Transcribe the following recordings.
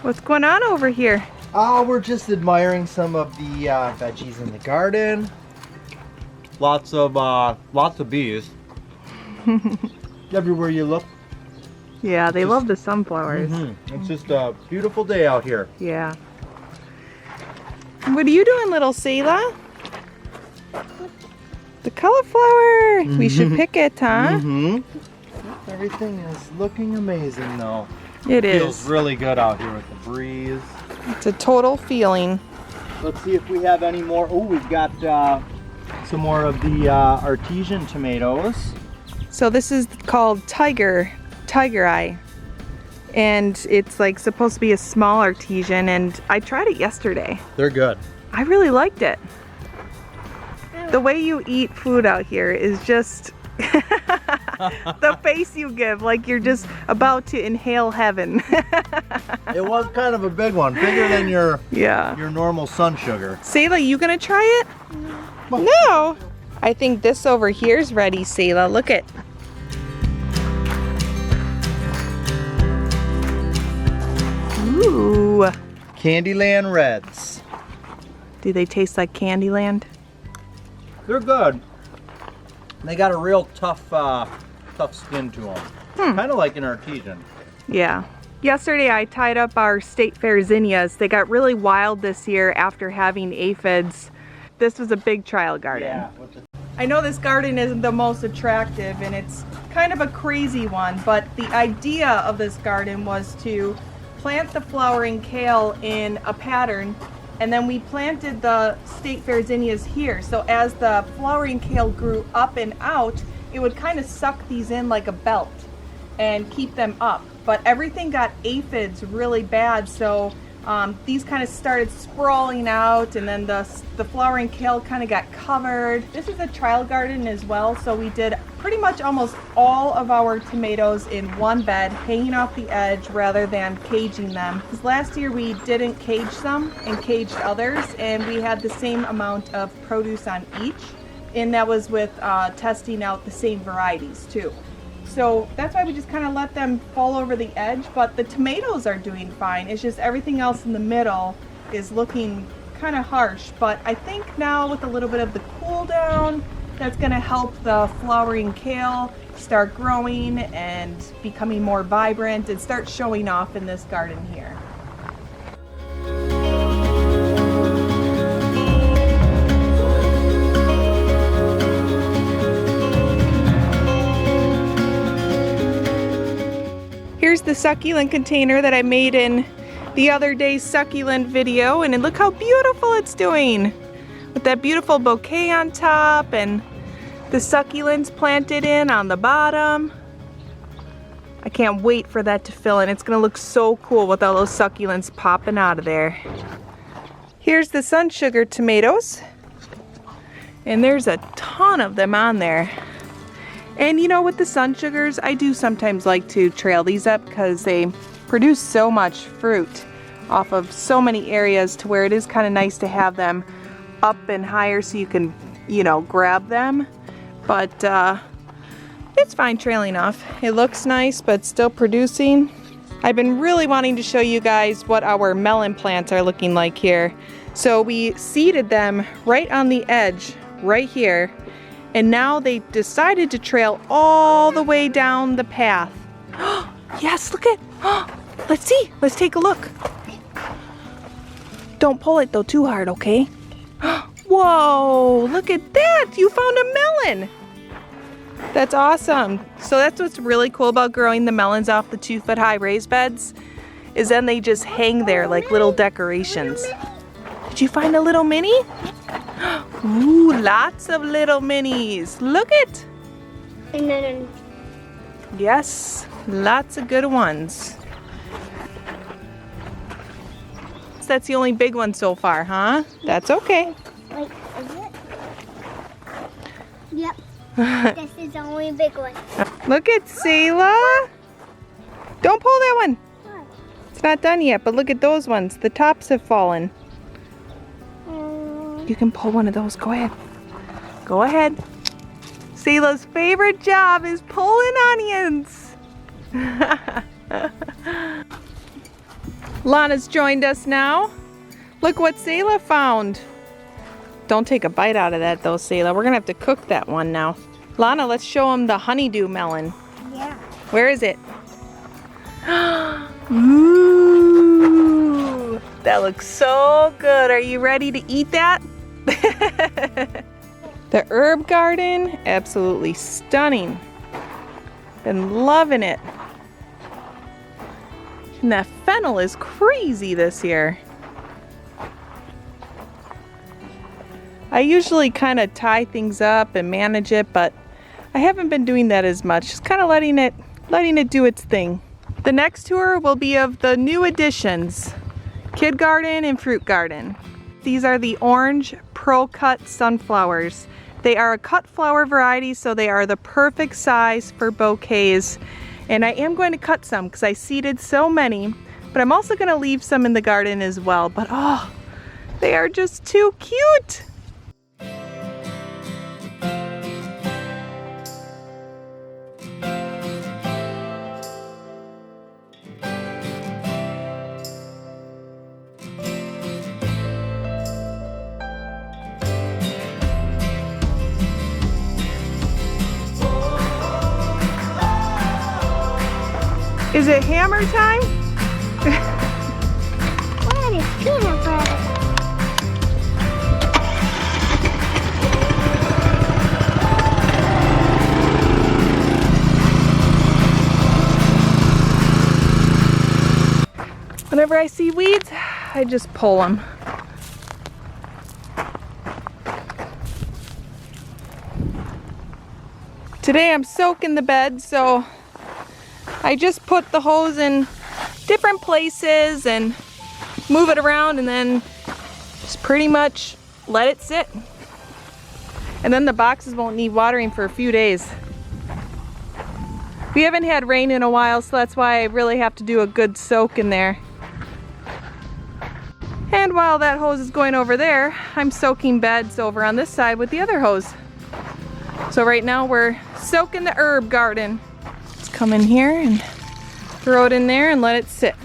What's going on over here? We're just admiring some of the veggies in the garden. Lots of bees. Everywhere you look. Yeah, they love the sunflowers. It's just a beautiful day out here. Yeah. What are you doing, little Selah? The cauliflower. We should pick it, huh? Everything is looking amazing though. It is. Feels really good out here with the breeze. It's a total feeling. Let's see if we have any more. Oh, we've got some more of the artesian tomatoes. So this is called tiger eye. And it's like supposed to be a small artesian, and I tried it yesterday. They're good. I really liked it. The way you eat food out here is just the face you give, like you're just about to inhale heaven. It was kind of a big one, bigger than your normal sun sugar. Selah, you gonna try it? No. I think this over here's ready, Selah. Look it. Ooh. Candyland Reds. Do they taste like Candyland? They're good. They got a real tough skin to them. Kind of like an artesian. Yeah. Yesterday I tied up our state fair zinnias. They got really wild this year after having aphids. This was a big trial garden. Yeah. I know this garden isn't the most attractive and it's kind of a crazy one, but the idea of this garden was to plant the flowering kale in a pattern, and then we planted the state fair zinnias here. So as the flowering kale grew up and out, it would kind of suck these in like a belt and keep them up. But everything got aphids really bad, so these kind of started sprawling out, and then the flowering kale kind of got covered. This is a trial garden as well, so we did pretty much almost all of our tomatoes in one bed, hanging off the edge rather than caging them. Because last year we didn't cage some and caged others, and we had the same amount of produce on each, and that was with testing out the same varieties too. So that's why we just kind of let them fall over the edge, but the tomatoes are doing fine. It's just everything else in the middle is looking kind of harsh. But I think now with a little bit of the cool down, that's going to help the flowering kale start growing and becoming more vibrant and start showing off in this garden here. Here's the succulent container that I made in the other day's succulent video, and look how beautiful it's doing with that beautiful bouquet on top and the succulents planted in on the bottom. I can't wait for that to fill in. It's gonna look so cool with all those succulents popping out of there. Here's the sun sugar tomatoes, and there's a ton of them on there. And you know, with the sun sugars, I do sometimes like to trail these up because they produce so much fruit off of so many areas to where it is kind of nice to have them up and higher so you can, you know, grab them. But it's fine trailing off. It looks nice, but still producing. I've been really wanting to show you guys what our melon plants are looking like here. So we seeded them right on the edge, right here. And now they decided to trail all the way down the path. Yes, look at, let's see, let's take a look. Don't pull it though too hard, okay? Whoa, look at that, you found a melon. That's awesome. So that's what's really cool about growing the melons off the 2-foot high raised beds, is then they just hang there like little decorations. Did you find a little mini? Ooh, lots of little minis. Look it. Yes, lots of good ones. That's the only big one so far, huh? That's okay. Wait, is it? Yep. This is the only big one. Look at Selah. Don't pull that one. What? It's not done yet, but look at those ones. The tops have fallen. You can pull one of those. Go ahead. Go ahead. Selah's favorite job is pulling onions. Lana's joined us now. Look what Selah found. Don't take a bite out of that though, Selah. We're gonna have to cook that one now. Lana, let's show him the honeydew melon. Yeah. Where is it? Ooh, that looks so good. Are you ready to eat that? The herb garden, absolutely stunning. Been loving it. And that fennel is crazy this year. I usually kind of tie things up and manage it, but I haven't been doing that as much. Just kind of letting it do its thing. The next tour will be of the new additions, Kid Garden and Fruit Garden. These are the orange Pro Cut sunflowers. They are a cut flower variety, so they are the perfect size for bouquets. And I am going to cut some because I seeded so many, but I'm also going to leave some in the garden as well. But oh, they are just too cute. Is it hammer time? What is peanut butter? Whenever I see weeds, I just pull them. Today I'm soaking the bed, so I just put the hose in different places and move it around and then just pretty much let it sit. And then the boxes won't need watering for a few days. We haven't had rain in a while, so that's why I really have to do a good soak in there. And while that hose is going over there, I'm soaking beds over on this side with the other hose. So right now we're soaking the herb garden. Come in here and throw it in there and let it sit.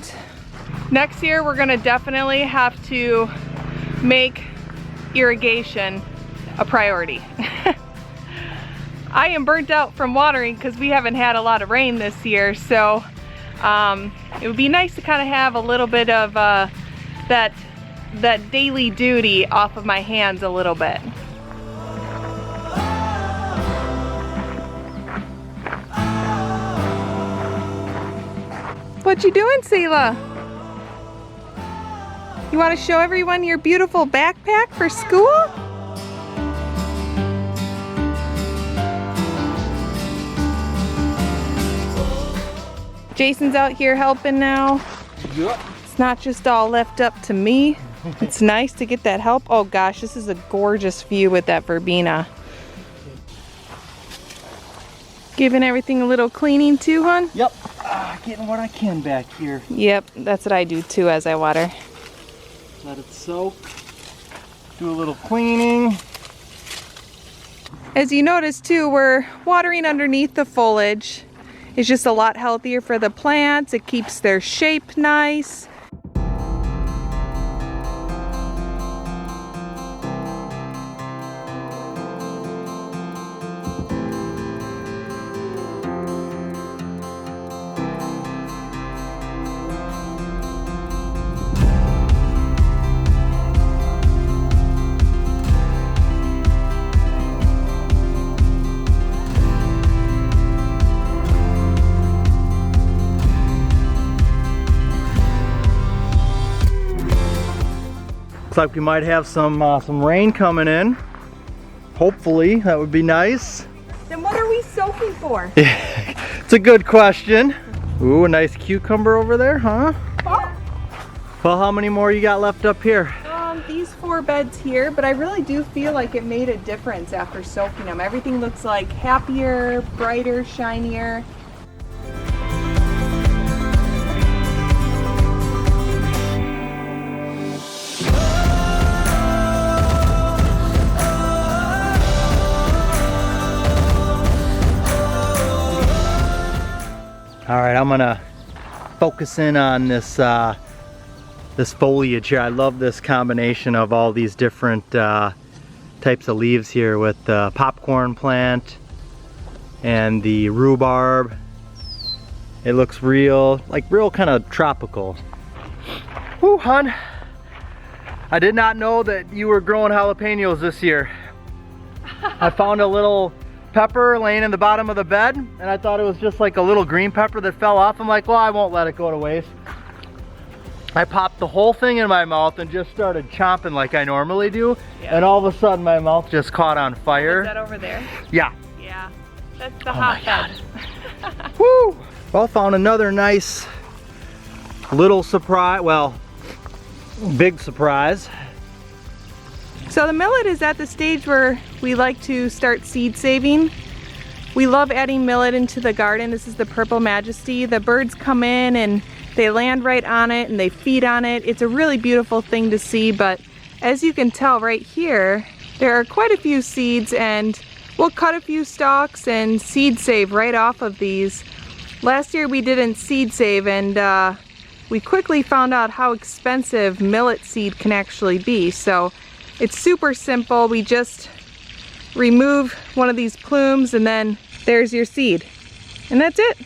Next year we're gonna definitely have to make irrigation a priority. I am burnt out from watering because we haven't had a lot of rain this year, so it would be nice to kind of have a little bit of that daily duty off of my hands a little bit. What you doing, Selah? You want to show everyone your beautiful backpack for school? Jason's out here helping now. Yep. It's not just all left up to me. It's nice to get that help. Oh gosh, this is a gorgeous view with that verbena. Giving everything a little cleaning too, hon? Yep. Getting what I can back here. Yep, that's what I do too as I water. Let it soak. Do a little cleaning. As you notice too, we're watering underneath the foliage. It's just a lot healthier for the plants. It keeps their shape nice. Looks like we might have some rain coming in. Hopefully, that would be nice. Then what are we soaking for? It's a good question. Ooh, a nice cucumber over there, huh? Oh. Well, how many more you got left up here? These 4 beds here, but I really do feel like it made a difference after soaking them. Everything looks like happier, brighter, shinier. All right, I'm gonna focus in on this this foliage here. I love this combination of all these different types of leaves here with the popcorn plant and the rhubarb. It looks real kind of tropical. Woo, hon. I did not know that you were growing jalapenos this year. I found a little pepper laying in the bottom of the bed, and I thought it was just like a little green pepper that fell off. I'm like, well, I won't let it go to waste. I popped the whole thing in my mouth and just started chomping like I normally do, and all of a sudden my mouth just caught on fire. Is that over there? Yeah. Yeah, that's the hotbed. Woo! Well, found another nice little surprise, well, big surprise. So the millet is at the stage where we like to start seed saving. We love adding millet into the garden. This is the Purple Majesty. The birds come in and they land right on it and they feed on it. It's a really beautiful thing to see, but as you can tell right here, there are quite a few seeds, and we'll cut a few stalks and seed save right off of these. Last year we didn't seed save, and we quickly found out how expensive millet seed can actually be. So it's super simple. We just remove one of these plumes and then there's your seed. And that's it.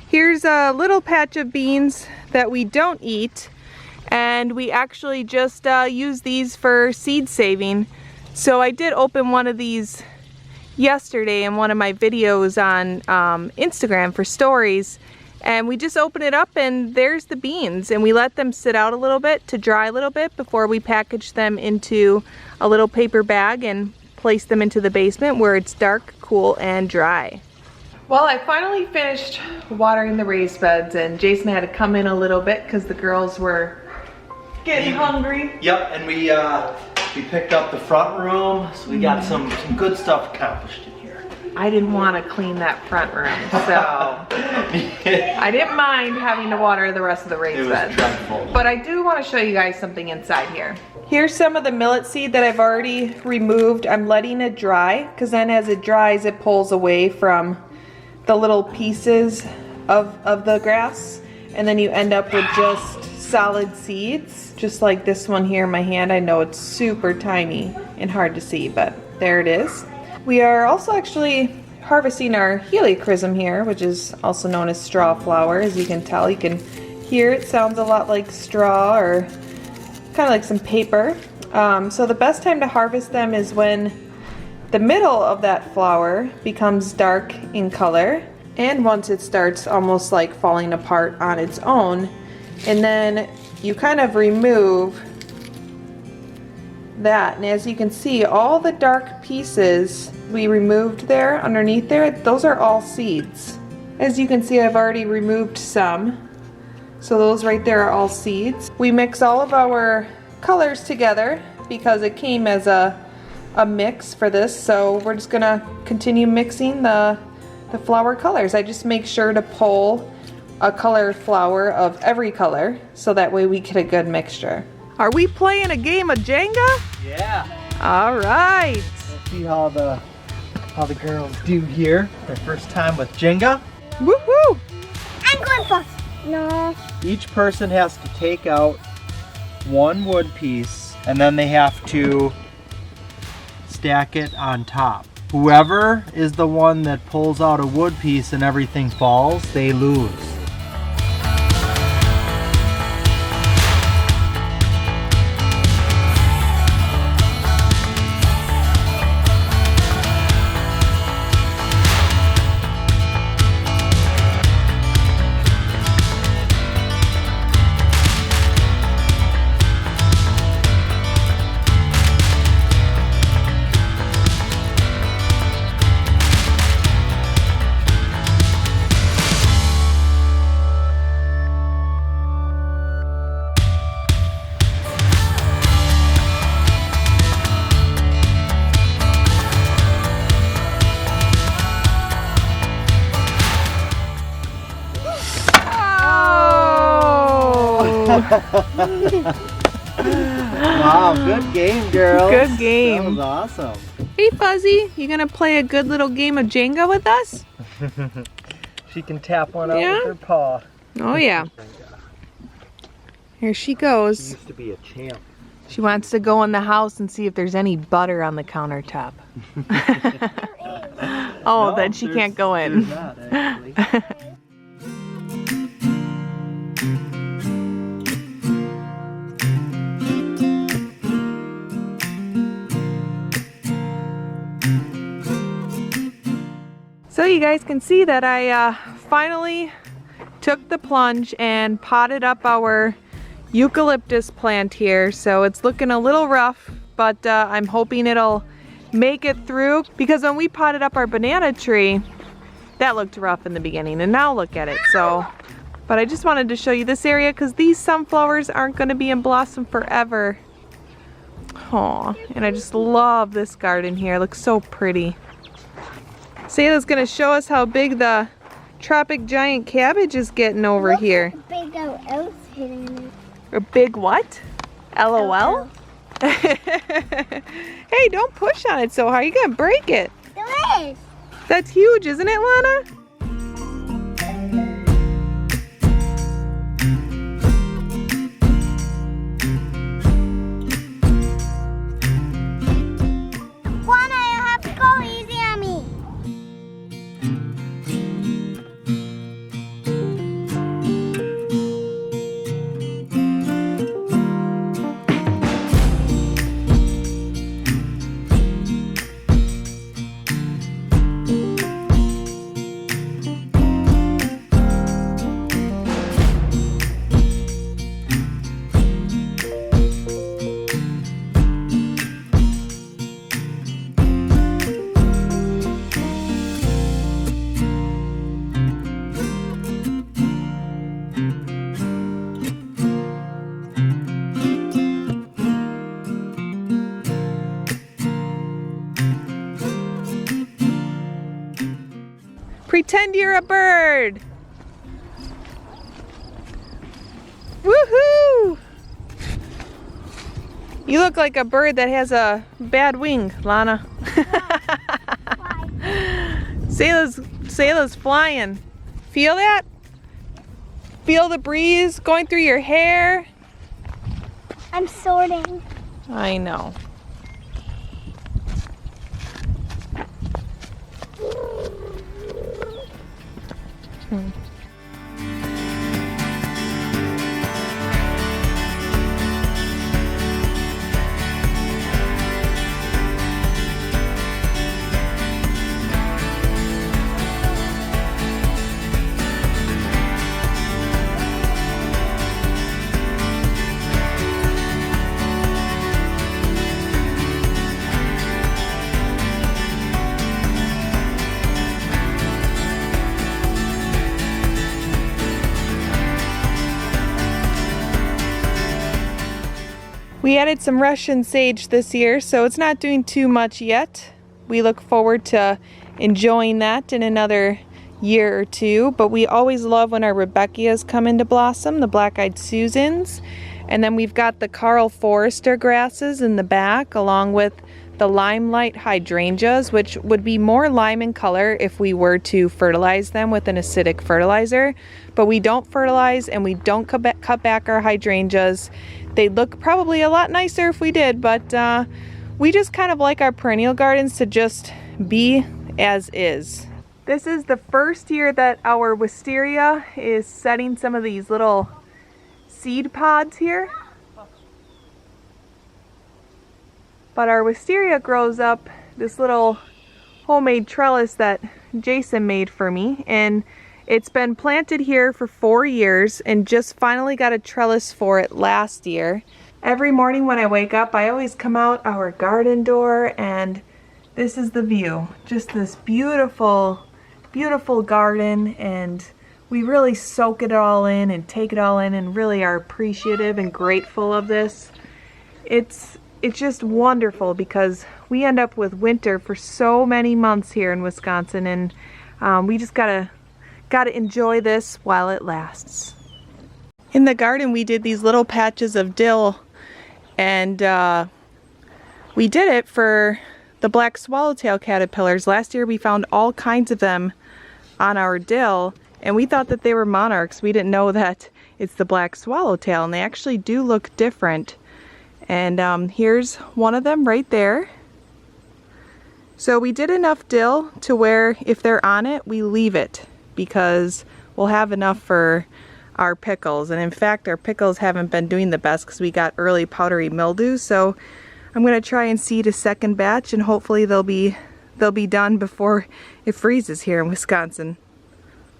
Here's a little patch of beans that we don't eat, and we actually just use these for seed saving. So I did open one of these yesterday in one of my videos on Instagram for stories, and we just open it up and there's the beans, and we let them sit out a little bit to dry a little bit before we package them into a little paper bag and place them into the basement where it's dark, cool, and dry. Well, I finally finished watering the raised beds, and Jason had to come in a little bit because the girls were getting hungry. Yep, and we picked up the front room, so we got some good stuff accomplished in here. I didn't want to clean that front room, so I didn't mind having to water the rest of the raised beds. Dreadful. But I do want to show you guys something inside here. Here's some of the millet seed that I've already removed. I'm letting it dry, because then as it dries, it pulls away from the little pieces of the grass, and then you end up with just solid seeds, just like this one here in my hand. I know it's super tiny and hard to see, but there it is. We are also actually harvesting our helichrysum here, which is also known as straw flower. As you can tell, you can hear it sounds a lot like straw, or kind of like some paper. So the best time to harvest them is when the middle of that flower becomes dark in color, and once it starts almost like falling apart on its own, and then you kind of remove that, and as you can see, all the dark pieces we removed there underneath there, those are all seeds. As you can see, I've already removed some, so those right there are all seeds. We mix all of our colors together because it came as a mix for this, so we're just gonna continue mixing the flower colors. I just make sure to pull a color flower of every color, so that way we get a good mixture. Are we playing a game of Jenga? Yeah. All right. Let's see how the girls do here. Their first time with Jenga. Woohoo! I'm going first. No. Each person has to take out one wood piece, and then they have to stack it on top. Whoever is the one that pulls out a wood piece and everything falls, they lose. Wow, good game, girls. Good game. That was awesome. Hey Fuzzy, you gonna play a good little game of Jenga with us? She can tap one out Yeah? with her paw. Oh yeah. Here she goes. She used to be a champ. She wants to go in the house and see if there's any butter on the countertop. Oh, No, then she can't go in. There's not, actually. So you guys can see that I finally took the plunge and potted up our eucalyptus plant here. So it's looking a little rough, but I'm hoping it'll make it through, because when we potted up our banana tree, that looked rough in the beginning, and now look at it. So, but I just wanted to show you this area because these sunflowers aren't going to be in blossom forever. Aw, and I just love this garden here. It looks so pretty. Sayla's gonna show us how big the tropic giant cabbage is getting over here. Big else hitting it. A big what? LOL? Hey, don't push on it so hard. You're gonna break it. There is. That's huge, isn't it, Lana? Juana, you have to go easy on me. Pretend you're a bird. Woohoo! You look like a bird that has a bad wing, Lana. Sayla's flying. Feel that? Feel the breeze going through your hair? I'm sorting. I know. We added some Russian sage this year, so it's not doing too much yet. We look forward to enjoying that in another year or two, but we always love when our Rebecchias come into blossom, the black-eyed Susans. And then we've got the Carl Forrester grasses in the back, along with the limelight hydrangeas, which would be more lime in color if we were to fertilize them with an acidic fertilizer. But we don't fertilize and we don't cut back our hydrangeas. They'd look probably a lot nicer if we did, but we just kind of like our perennial gardens to just be as is. This is the first year that our wisteria is setting some of these little seed pods here. But our wisteria grows up this little homemade trellis that Jason made for me, and it's been planted here for 4 years and just finally got a trellis for it last year. Every morning when I wake up, I always come out our garden door and this is the view. Just this beautiful, beautiful garden, and we really soak it all in and take it all in and really are appreciative and grateful of this. It's just wonderful because we end up with winter for so many months here in Wisconsin, and we just gotta enjoy this while it lasts. In the garden we did these little patches of dill, and we did it for the black swallowtail caterpillars. Last year we found all kinds of them on our dill, And we thought that they were monarchs. We didn't know that it's the black swallowtail, and they actually do look different. And here's one of them right there. So we did enough dill to where if they're on it, we leave it because we'll have enough for our pickles. And in fact, our pickles haven't been doing the best because we got early powdery mildew. So I'm gonna try and seed a second batch, and hopefully they'll be done before it freezes here in Wisconsin.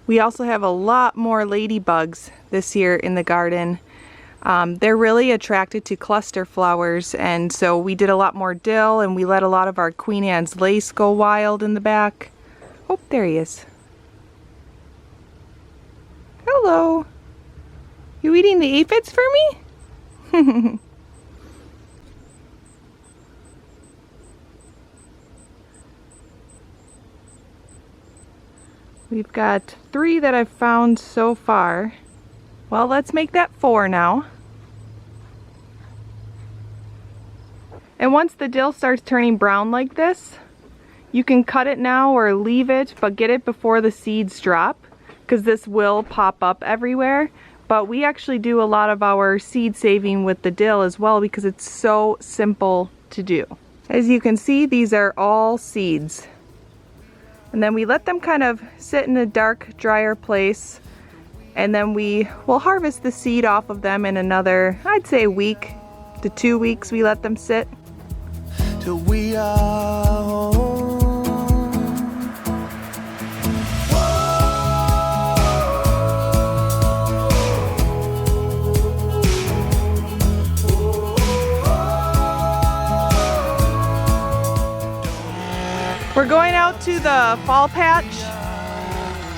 We also have a lot more ladybugs this year in the garden. They're really attracted to cluster flowers, and so we did a lot more dill, and we let a lot of our Queen Anne's lace go wild in the back. Oh, there he is. Hello. You eating the aphids for me? We've got 3 that I've found so far. Well, let's make that 4 now. And once the dill starts turning brown like this, you can cut it now or leave it, but get it before the seeds drop, because this will pop up everywhere. But we actually do a lot of our seed saving with the dill as well because it's so simple to do. As you can see, these are all seeds. And then we let them kind of sit in a dark, drier place. And then we will harvest the seed off of them in another, I'd say, week to 2 weeks. We let them sit. Till we are home. We're going out to the fall patch.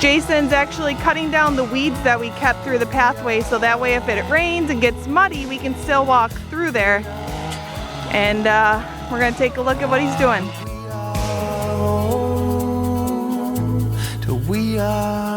Jason's actually cutting down the weeds that we kept through the pathway, so that way if it rains and gets muddy, we can still walk through there. And we're gonna take a look at what he's doing. Till we are